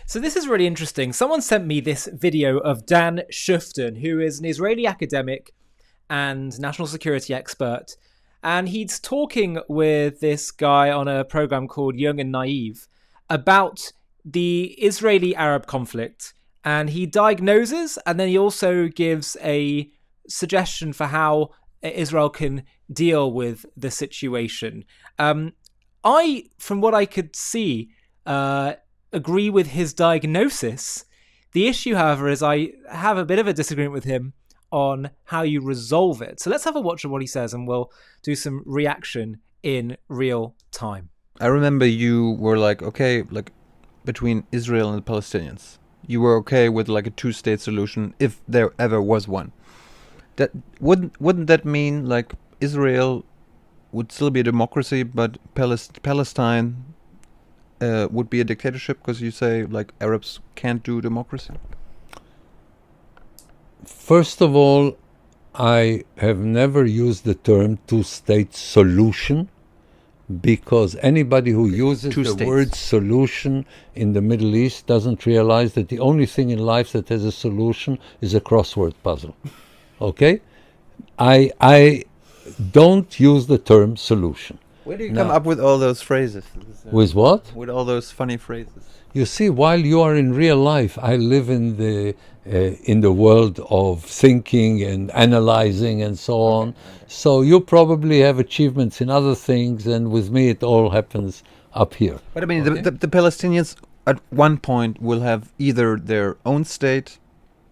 So this is really interesting. Someone sent me this video of Dan Shufton, who is an Israeli academic and national security expert. And he's talking with this guy on a program called Young and Naive about the Israeli-Arab conflict. And he diagnoses, and then he also gives a suggestion for how Israel can deal with the situation. From what I could see, agree with his diagnosis. The issue, however, is I have a bit of a disagreement with him on how you resolve it. So let's have a watch of what he says, and we'll do some reaction in real time. I remember you were like, okay, like between Israel and the Palestinians, you were okay with like a two-state solution if there ever was one. That wouldn't that mean like Israel would still be a democracy, but Palestine would be a dictatorship, because you say like Arabs can't do democracy? First of all, I have never used the term two-state solution, because anybody who uses the word solution in the Middle East doesn't realize that the only thing in life that has a solution is a crossword puzzle. Okay? I don't use the term solution. Where do you come up with all those phrases? With what? With all those funny phrases. You see, while you are in real life, I live in the world of thinking and analyzing and so on. So you probably have achievements in other things, and with me it all happens up here. But I mean, the Palestinians at one point will have either their own state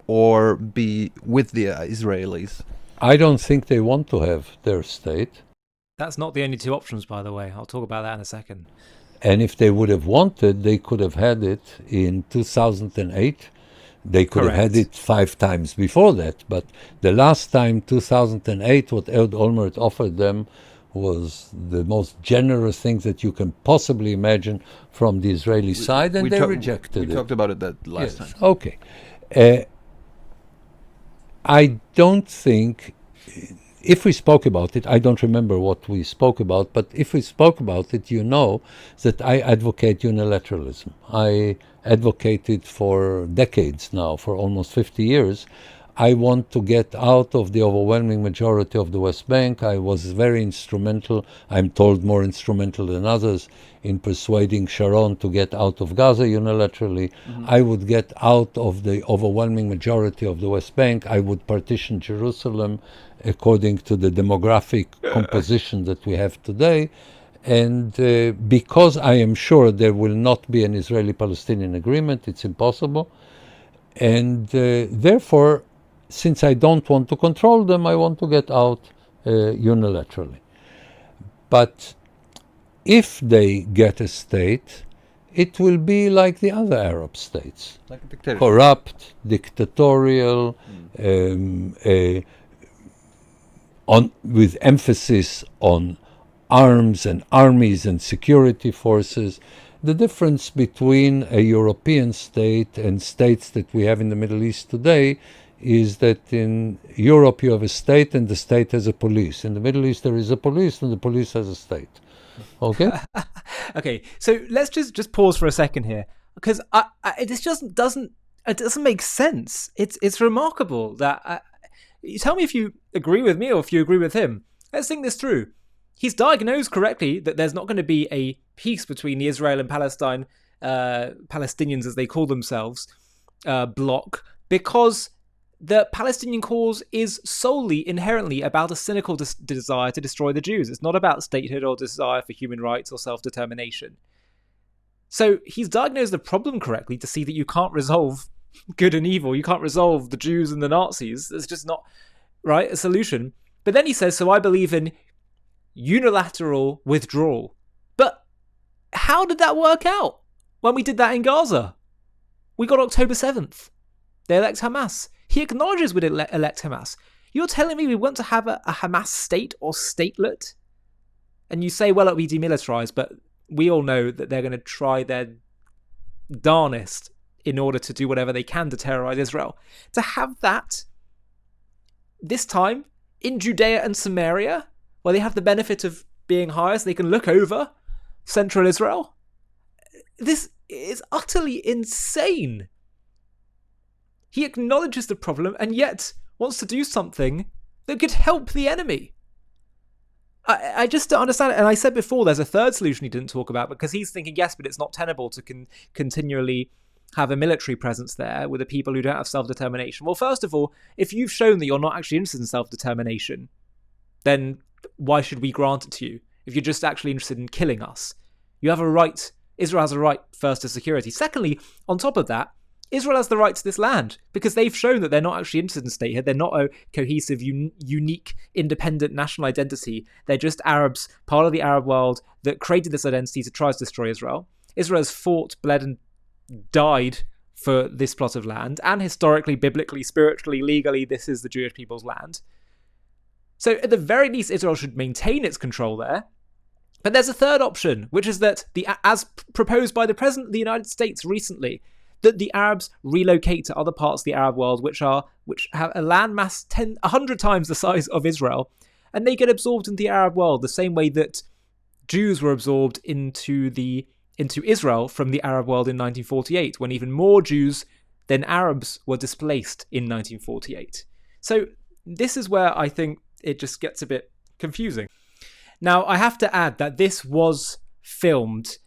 or be with the Israelis. I don't think they want to have their state. That's not the only two options, by the way. I'll talk about that in a second. And if they would have wanted, they could have had it in 2008. They could have had it 5 times before that. But the last time, 2008, what Ehud Olmert offered them was the most generous thing that you can possibly imagine from the Israeli side, and they rejected it. We talked about it that last time. Okay. I don't think... If we spoke about it, I don't remember what we spoke about, but if we spoke about it, you know that I advocate unilateralism. I advocated for decades now, for almost 50 years. I want to get out of the overwhelming majority of the West Bank. I was very instrumental, I'm told more instrumental than others, in persuading Sharon to get out of Gaza unilaterally. I would get out of the overwhelming majority of the West Bank. I would partition Jerusalem according to the demographic composition that we have today. And because I am sure there will not be an Israeli-Palestinian agreement, it's impossible. And therefore, since I don't want to control them, I want to get out unilaterally. But if they get a state, it will be like the other Arab states. Like a dictatorship. Corrupt, dictatorial, with emphasis on arms and armies and security forces. The difference between a European state and states that we have in the Middle East today is that in Europe you have a state and the state has a police. In the Middle East there is a police and the police has a state. Okay? Okay, so let's just pause for a second here, because this just doesn't make sense. It's remarkable that you tell me if you agree with me or if you agree with him. Let's think this through. He's diagnosed correctly that there's not going to be a peace between the Israel and Palestine, Palestinians as they call themselves, bloc, because the Palestinian cause is solely, inherently about a cynical desire to destroy the Jews. It's not about statehood or desire for human rights or self-determination. So he's diagnosed the problem correctly to see that you can't resolve good and evil. You can't resolve the Jews and the Nazis. It's just not, right, a solution. But then he says, so I believe in unilateral withdrawal. But how did that work out when we did that in Gaza? We got October 7th. They elect Hamas. He acknowledges we'd elect Hamas. You're telling me we want to have a Hamas state or statelet? And you say, well, it'll be demilitarized, but we all know that they're going to try their darnest in order to do whatever they can to terrorize Israel. To have that, this time, in Judea and Samaria, where they have the benefit of being higher so they can look over central Israel, this is utterly insane. He acknowledges the problem and yet wants to do something that could help the enemy. I just don't understand it. And I said before, there's a third solution he didn't talk about, because he's thinking, yes, but it's not tenable to continually have a military presence there with the people who don't have self-determination. Well, first of all, if you've shown that you're not actually interested in self-determination, then why should we grant it to you? If you're just actually interested in killing us, you have a right. Israel has a right first to security. Secondly, on top of that, Israel has the right to this land because they've shown that they're not actually interested in statehood. They're not a cohesive, unique, independent national identity. They're just Arabs, part of the Arab world that created this identity to try to destroy Israel. Israel has fought, bled, and died for this plot of land. And historically, biblically, spiritually, legally, this is the Jewish people's land. So at the very least, Israel should maintain its control there. But there's a third option, which is that, as proposed by the President of the United States recently, that the Arabs relocate to other parts of the Arab world which have a landmass 100 times the size of Israel, and they get absorbed into the Arab world the same way that Jews were absorbed into Israel from the Arab world in 1948, when even more Jews than Arabs were displaced in 1948. So this is where I think it just gets a bit confusing. Now, I have to add that this was filmed,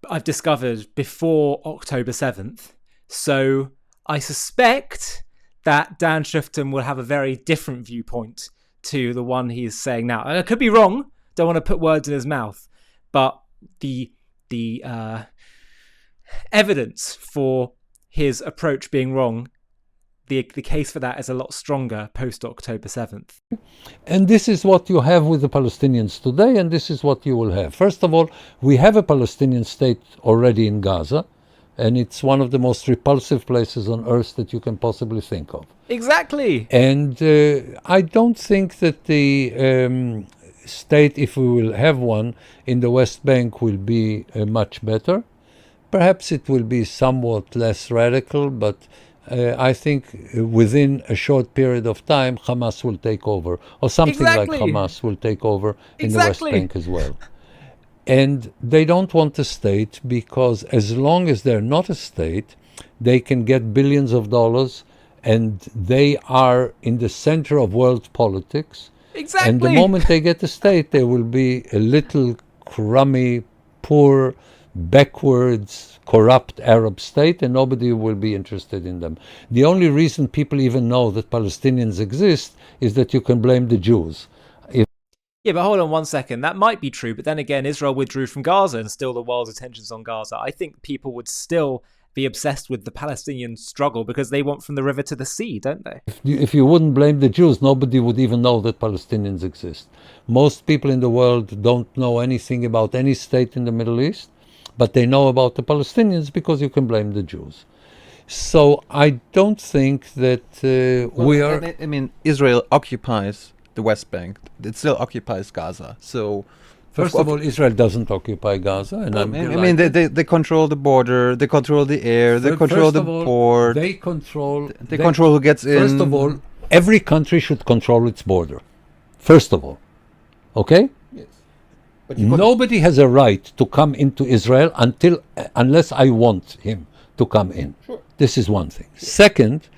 I've discovered, before October 7th. So I suspect that Dan Shufton will have a very different viewpoint to the one he's saying now. I could be wrong. Don't want to put words in his mouth. But the evidence for his approach being wrong, the case for that is a lot stronger post-October 7th. And this is what you have with the Palestinians today, and this is what you will have. First of all, we have a Palestinian state already in Gaza, and it's one of the most repulsive places on earth that you can possibly think of. Exactly. And I don't think that the state, if we will have one, in the West Bank will be much better. Perhaps it will be somewhat less radical, but I think within a short period of time, Hamas will take over, or something like Hamas will take over in the West Bank as well. And they don't want a state because as long as they're not a state, they can get billions of dollars, and they are in the center of world politics. Exactly. And the moment they get a state, they will be a little crummy, poor, backwards, corrupt Arab state, and nobody will be interested in them. The only reason people even know that Palestinians exist is that you can blame the Jews. Yeah, but hold on one second. That might be true, but then again, Israel withdrew from Gaza and still the world's attention's on Gaza. I think people would still be obsessed with the Palestinian struggle because they want from the river to the sea, don't they? If you wouldn't blame the Jews, nobody would even know that Palestinians exist. Most people in the world don't know anything about any state in the Middle East, but they know about the Palestinians because you can blame the Jews. So I don't think that we are... I mean, Israel occupies the West Bank. It still occupies Gaza. So, first of all, Israel doesn't occupy Gaza, and I mean, they control the border, they control the air, they control the port. They control who gets in. First of all, every country should control its border. First of all, okay? Yes. But nobody has a right to come into Israel unless I want him to come in. Sure. This is one thing. Sure. Second,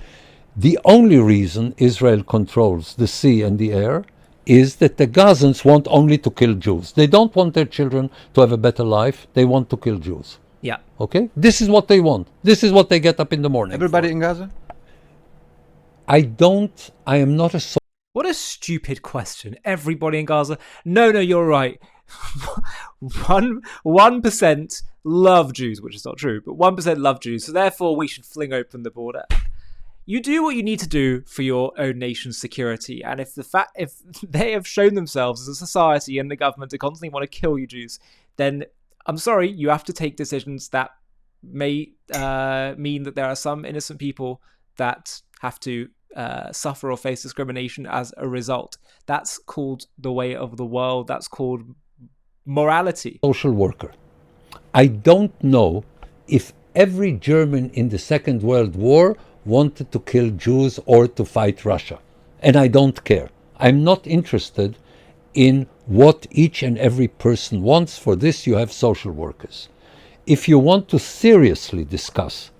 the only reason Israel controls the sea and the air is that the Gazans want only to kill Jews. They don't want their children to have a better life. They want to kill Jews. Yeah. Okay? This is what they want. This is what they get up in the morning. Everybody in Gaza? I am not a... What a stupid question. Everybody in Gaza? No, you're right. 1% love Jews, which is not true, but 1% love Jews. So therefore, we should fling open the border. You do what you need to do for your own nation's security, and if they have shown themselves as a society and the government to constantly want to kill you Jews, then I'm sorry, you have to take decisions that may mean that there are some innocent people that have to suffer or face discrimination as a result. That's called the way of the world. That's called morality. Social worker. I don't know if every German in the Second World War wanted to kill Jews or to fight Russia. And I don't care. I'm not interested in what each and every person wants. For this, you have social workers. if you want to seriously discuss,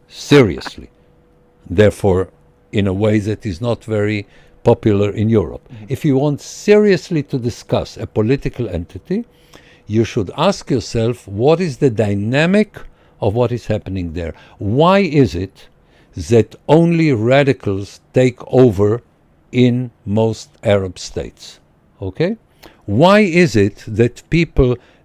therefore, in a way that is not very popular in Europe, if you want seriously to discuss a political entity, you should ask yourself, what is the dynamic of what is happening there? Why is it that only radicals take over in most Arab states? Okay? Why is it that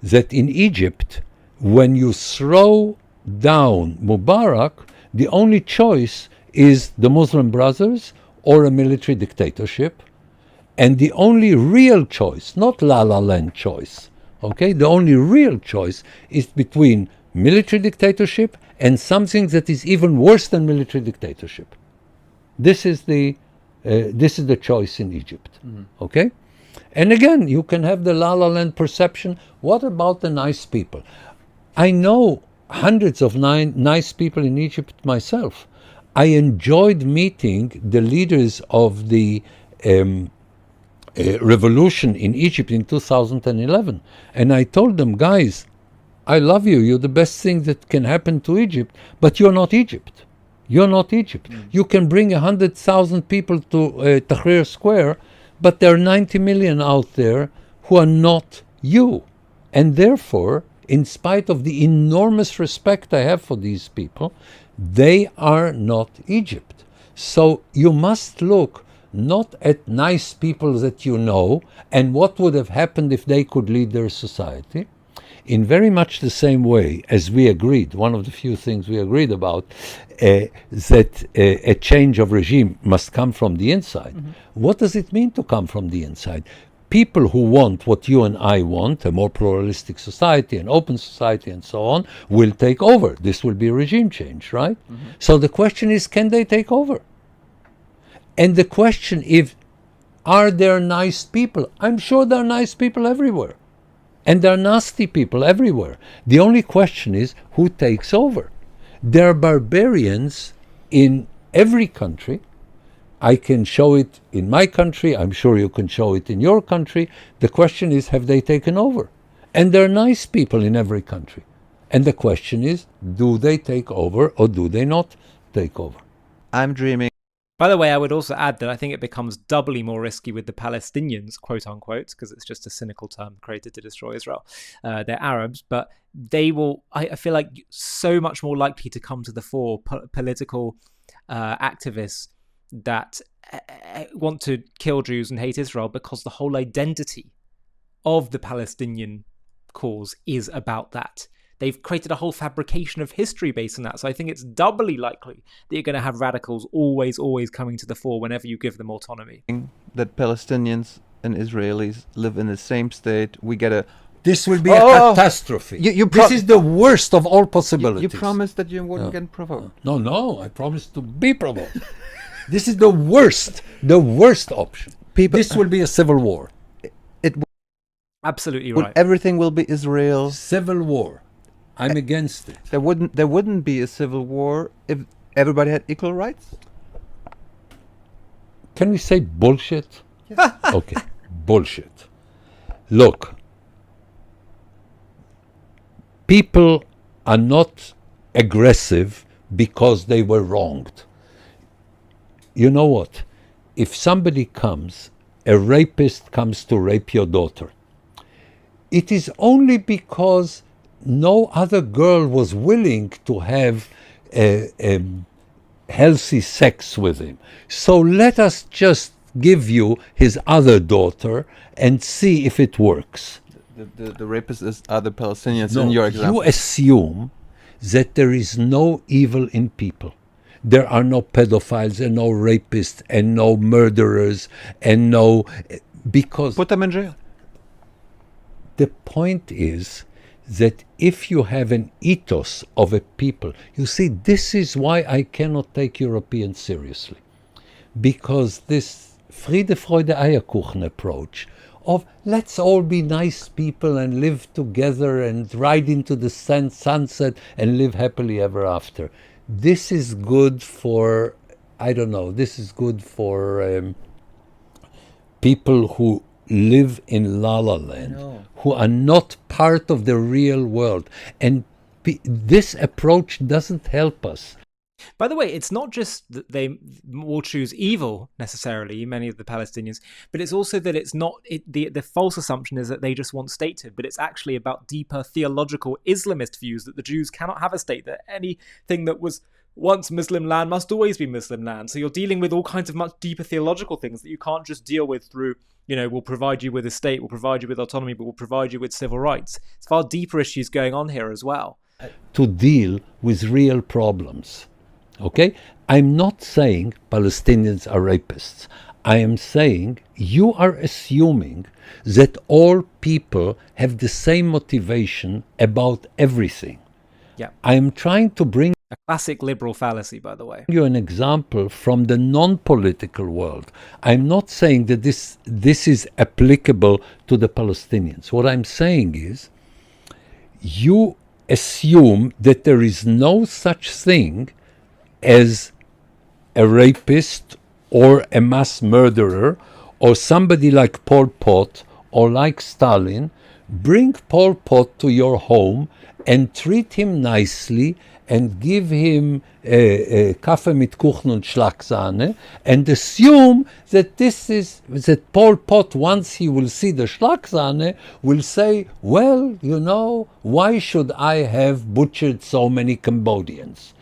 that in Egypt, when you throw down Mubarak, the only choice is the Muslim Brothers or a military dictatorship, and the only real choice, not La La Land choice, okay, the only real choice is between military dictatorship and something that is even worse than military dictatorship. This is the choice in Egypt, okay? And again, you can have the La La Land perception. What about the nice people? I know hundreds of nice people in Egypt myself. I enjoyed meeting the leaders of the revolution in Egypt in 2011. And I told them, guys, I love you. You're the best thing that can happen to Egypt, but you're not Egypt. You're not Egypt. You can bring 100,000 people to Tahrir Square, but there are 90 million out there who are not you. And therefore, in spite of the enormous respect I have for these people, they are not Egypt. So you must look not at nice people that you know and what would have happened if they could lead their society. In very much the same way as we agreed, one of the few things we agreed about, that a change of regime must come from the inside. What does it mean to come from the inside? People who want what you and I want, a more pluralistic society, an open society, and so on, will take over. This will be a regime change, right? So the question is, can they take over? And the question is, are there nice people? I'm sure there are nice people everywhere. And there are nasty people everywhere. The only question is, who takes over? There are barbarians in every country. I can show it in my country. I'm sure you can show it in your country. The question is, have they taken over? And there are nice people in every country. And the question is, do they take over or do they not take over? I'm dreaming. By the way, I would also add that I think it becomes doubly more risky with the Palestinians, quote unquote, because it's just a cynical term created to destroy Israel. They're Arabs, but they will, I feel like, so much more likely to come to the fore, political activists that want to kill Jews and hate Israel, because the whole identity of the Palestinian cause is about that. They've created a whole fabrication of history based on that. So I think it's doubly likely that you're going to have radicals always coming to the fore whenever you give them autonomy. That Palestinians and Israelis live in the same state. We get a... This will be a catastrophe. This is the worst of all possibilities. You promised that you wouldn't get provoked. No, I promised to be provoked. This is the worst option. This will be a civil war. Absolutely right. Everything will be Israel. Civil war. I'm against it. There wouldn't be a civil war if everybody had equal rights. Can we say bullshit? Yes. Okay, bullshit. Look, people are not aggressive because they were wronged. You know what? If somebody a rapist comes to rape your daughter, it is only because no other girl was willing to have healthy sex with him. So let us just give you his other daughter and see if it works. The rapists are the Palestinians in your example. You assume that there is no evil in people. There are no pedophiles and no rapists and no murderers and no... because... Put them in jail. The point is that if you have an ethos of a people, you see, this is why I cannot take Europeans seriously. Because this Friede, Freude, Eierkuchen approach of let's all be nice people and live together and ride into the sunset and live happily ever after. This is good for, this is good for people who live in La La Land, who are not part of the real world. And This approach doesn't help us. By the way, it's not just that they will choose evil necessarily, many of the Palestinians, but it's also that it's not the false assumption is that they just want statehood, but it's actually about deeper theological Islamist views that the Jews cannot have a state, that anything that was once Muslim land must always be Muslim land. So you're dealing with all kinds of much deeper theological things that you can't just deal with through, we'll provide you with a state, we'll provide you with autonomy, but we'll provide you with civil rights. It's far deeper issues going on here as well. To deal with real problems. Okay? I'm not saying Palestinians are rapists. I am saying you are assuming that all people have the same motivation about everything. Yeah. I am trying to bring A classic liberal fallacy, by the way. you an example from the non-political world. I'm not saying that this is applicable to the Palestinians. What I'm saying is you assume that there is no such thing as a rapist or a mass murderer or somebody like Pol Pot or like Stalin. Bring Pol Pot to your home and treat him nicely and give him Kaffee mit Kuchen und Schlagsahne and assume that that Pol Pot, once he will see the Schlagsahne, will say, well, why should I have butchered so many Cambodians?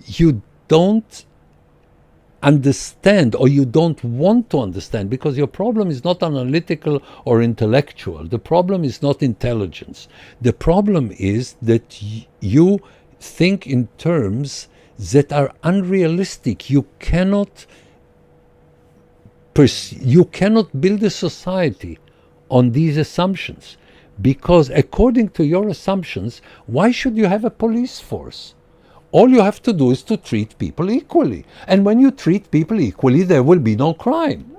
You don't understand, or you don't want to understand, because your problem is not analytical or intellectual. The problem is not intelligence. The problem is that you think in terms that are unrealistic. You cannot build a society on these assumptions, because according to your assumptions, why should you have a police force? All you have to do is to treat people equally. And when you treat people equally, there will be no crime.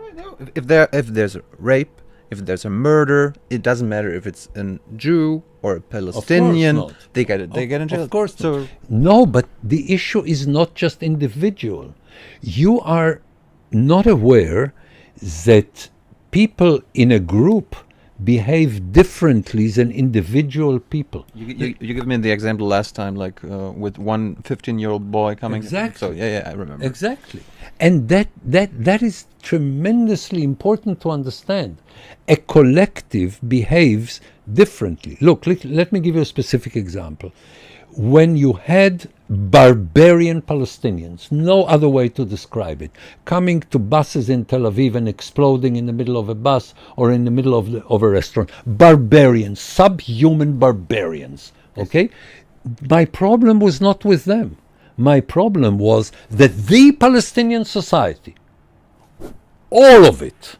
If there's a rape, if there's a murder, it doesn't matter if it's a Jew or a Palestinian. Of course not. They get in jail. Of course so not. No, but the issue is not just individual. You are not aware that people in a group behave differently than individual people. You give me the example last time, like with one 15-year-old boy coming. Exactly. So yeah, I remember. Exactly. And that is tremendously important to understand. A collective behaves differently. Look, let me give you a specific example. When you had barbarian Palestinians, no other way to describe it, coming to buses in Tel Aviv and exploding in the middle of a bus or in the middle of a restaurant, barbarians, subhuman barbarians, okay? My problem was not with them. My problem was that the Palestinian society, all of it,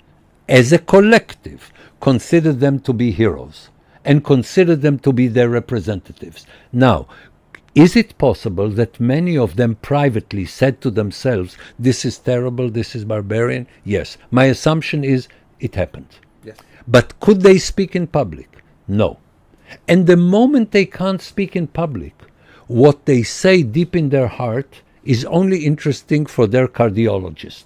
as a collective, considered them to be heroes and considered them to be their representatives. Now, is it possible that many of them privately said to themselves, this is terrible, this is barbarian? Yes. My assumption is it happened. Yes. But could they speak in public? No. And the moment they can't speak in public, what they say deep in their heart is only interesting for their cardiologist.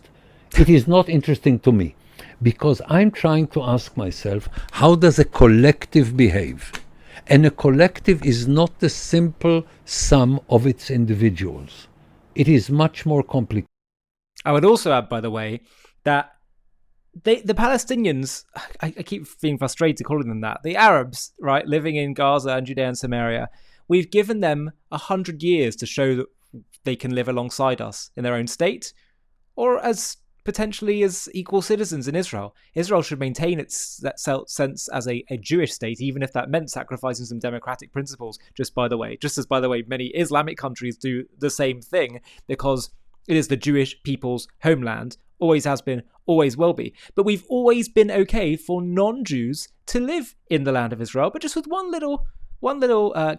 It is not interesting to me, because I'm trying to ask myself, how does a collective behave? And a collective is not the simple sum of its individuals. It is much more complicated. I would also add, by the way, that the Palestinians, I keep being frustrated calling them that, the Arabs, right, living in Gaza and Judea and Samaria, we've given them 100 years to show that they can live alongside us in their own state, or as potentially as equal citizens in Israel. Israel should maintain that sense as a Jewish state, even if that meant sacrificing some democratic principles, just as, by the way, many Islamic countries do the same thing, because it is the Jewish people's homeland, always has been, always will be. But we've always been okay for non-Jews to live in the land of Israel, but just with one little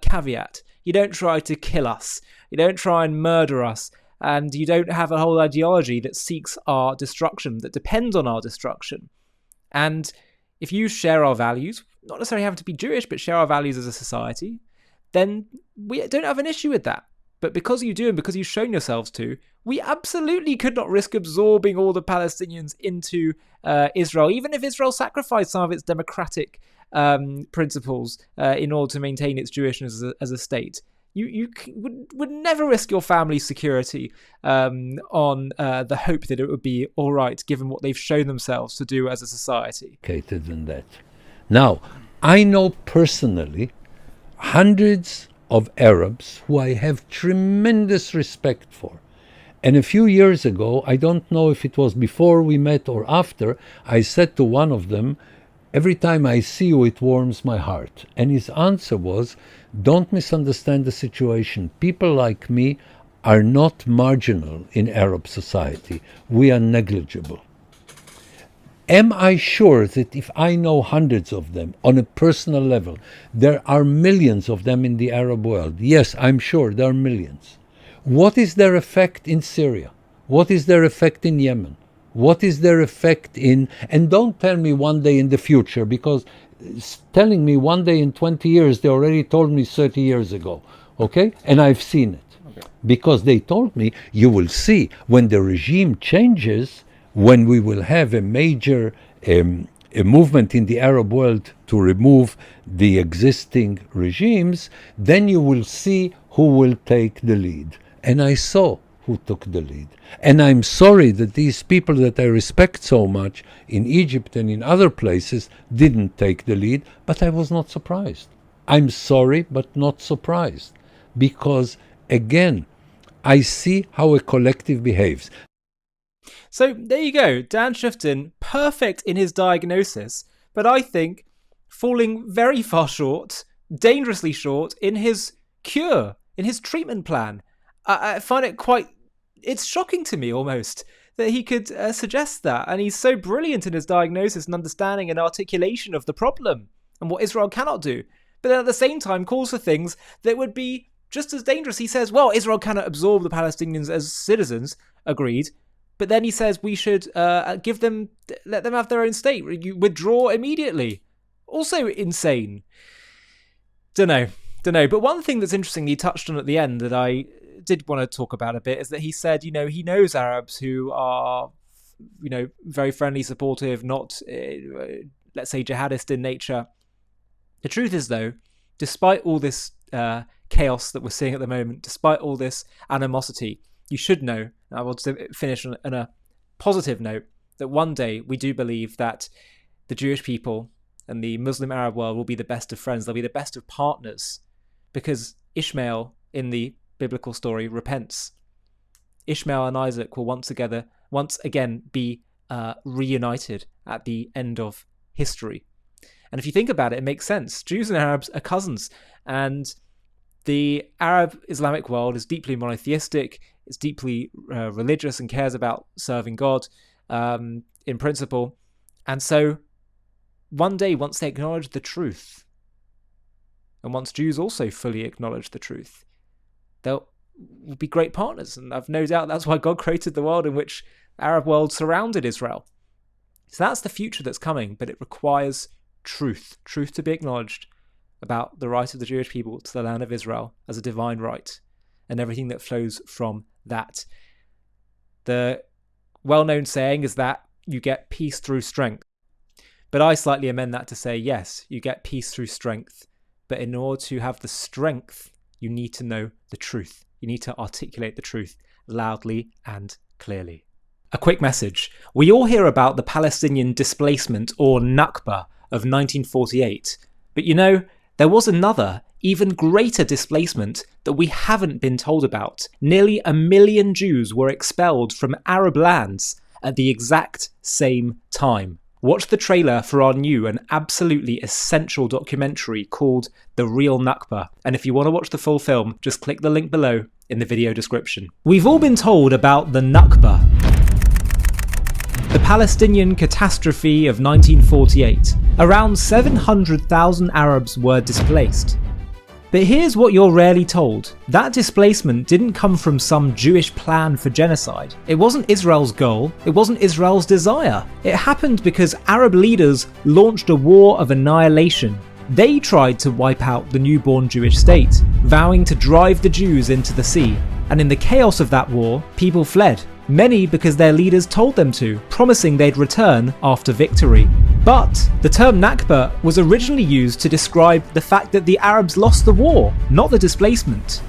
caveat. You don't try to kill us. You don't try and murder us. And you don't have a whole ideology that seeks our destruction, that depends on our destruction. And if you share our values, not necessarily having to be Jewish, but share our values as a society, then we don't have an issue with that. But because you do, and because you've shown yourselves to, we absolutely could not risk absorbing all the Palestinians into Israel, even if Israel sacrificed some of its democratic principles in order to maintain its Jewishness as a state. would never risk your family's security on the hope that it would be all right, given what they've shown themselves to do as a society. Than that. Now, I know personally hundreds of Arabs who I have tremendous respect for. And a few years ago, I don't know if it was before we met or after, I said to one of them, every time I see you, it warms my heart. And his answer was, don't misunderstand the situation. People like me are not marginal in Arab society. We are negligible. Am I sure that if I know hundreds of them on a personal level, there are millions of them in the Arab world? Yes, I'm sure there are millions. What is their effect in Syria? What is their effect in Yemen? What is their effect in... And don't tell me one day in the future, because telling me one day in 20 years, they already told me 30 years ago, okay? And I've seen it. Okay. Because they told me, you will see, when the regime changes, when we will have a major a movement in the Arab world to remove the existing regimes, then you will see who will take the lead. And I saw who took the lead. And I'm sorry that these people that I respect so much in Egypt and in other places didn't take the lead, but I was not surprised. I'm sorry, but not surprised. Because, again, I see how a collective behaves. So there you go, Dan Shuftin, perfect in his diagnosis, but I think falling very far short, dangerously short, in his cure, in his treatment plan. I find it it's shocking to me almost that he could suggest that, and he's so brilliant in his diagnosis and understanding and articulation of the problem and what Israel cannot do, but then at the same time calls for things that would be just as dangerous. He says, well, Israel cannot absorb the Palestinians as citizens, agreed, but then he says we should let them have their own state, you withdraw immediately. Also insane. Don't know. But one thing that's interesting he touched on at the end that I did want to talk about a bit is that he said, he knows Arabs who are, very friendly, supportive, not, let's say, jihadist in nature. The truth is, though, despite all this chaos that we're seeing at the moment, despite all this animosity, you should know, and I want to finish on a positive note, that one day we do believe that the Jewish people and the Muslim Arab world will be the best of friends. They'll be the best of partners, because Ishmael in the biblical story repents. Ishmael and Isaac will once again be reunited at the end of history. And if you think about it, it makes sense. Jews and Arabs are cousins, and the Arab Islamic world is deeply monotheistic, it's deeply religious and cares about serving God in principle. And so one day, once they acknowledge the truth, and once Jews also fully acknowledge the truth, they'll be great partners. And I've no doubt that's why God created the world in which the Arab world surrounded Israel. So that's the future that's coming, but it requires truth to be acknowledged about the right of the Jewish people to the land of Israel as a divine right, and everything that flows from that. The well-known saying is that you get peace through strength. But I slightly amend that to say, yes, you get peace through strength. But in order to have the strength, you need to know the truth. You need to articulate the truth loudly and clearly. A quick message. We all hear about the Palestinian displacement, or Nakba, of 1948. But there was another, even greater displacement that we haven't been told about. Nearly 1 million Jews were expelled from Arab lands at the exact same time. Watch the trailer for our new and absolutely essential documentary called The Real Nakba. And if you want to watch the full film, just click the link below in the video description. We've all been told about the Nakba, the Palestinian catastrophe of 1948. Around 700,000 Arabs were displaced. But here's what you're rarely told. That displacement didn't come from some Jewish plan for genocide. It wasn't Israel's goal. It wasn't Israel's desire. It happened because Arab leaders launched a war of annihilation. They tried to wipe out the newborn Jewish state, vowing to drive the Jews into the sea. And in the chaos of that war, people fled. Many because their leaders told them to, promising they'd return after victory. But the term Nakba was originally used to describe the fact that the Arabs lost the war, not the displacement.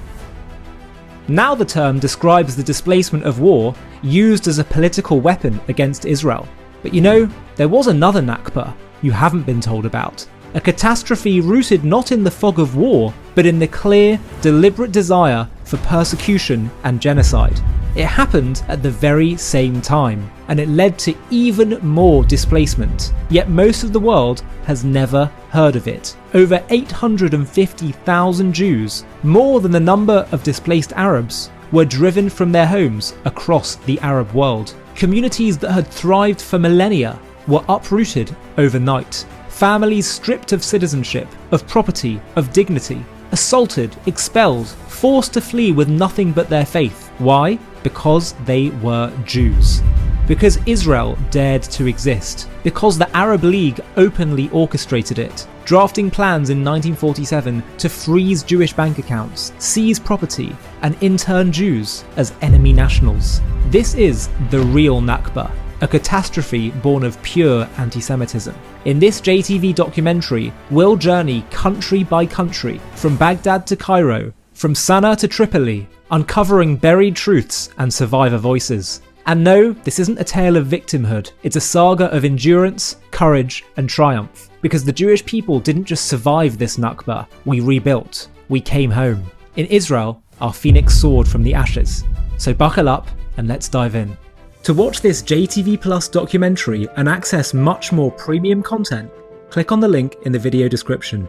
Now the term describes the displacement of war used as a political weapon against Israel. But you know, there was another Nakba you haven't been told about. A catastrophe rooted not in the fog of war, but in the clear, deliberate desire for persecution and genocide. It happened at the very same time, and it led to even more displacement, yet most of the world has never heard of it. Over 850,000 Jews, more than the number of displaced Arabs, were driven from their homes across the Arab world. Communities that had thrived for millennia were uprooted overnight. Families stripped of citizenship, of property, of dignity, assaulted, expelled, forced to flee with nothing but their faith. Why? Because they were Jews. Because Israel dared to exist. Because the Arab League openly orchestrated it, drafting plans in 1947 to freeze Jewish bank accounts, seize property, and intern Jews as enemy nationals. This is the real Nakba, a catastrophe born of pure anti-Semitism. In this JTV documentary, we'll journey country by country, from Baghdad to Cairo, from Sana'a to Tripoli, uncovering buried truths and survivor voices. And no, this isn't a tale of victimhood, it's a saga of endurance, courage, and triumph. Because the Jewish people didn't just survive this Nakba, we rebuilt, we came home. In Israel, our phoenix soared from the ashes. So buckle up and let's dive in. To watch this JTV Plus documentary and access much more premium content, click on the link in the video description.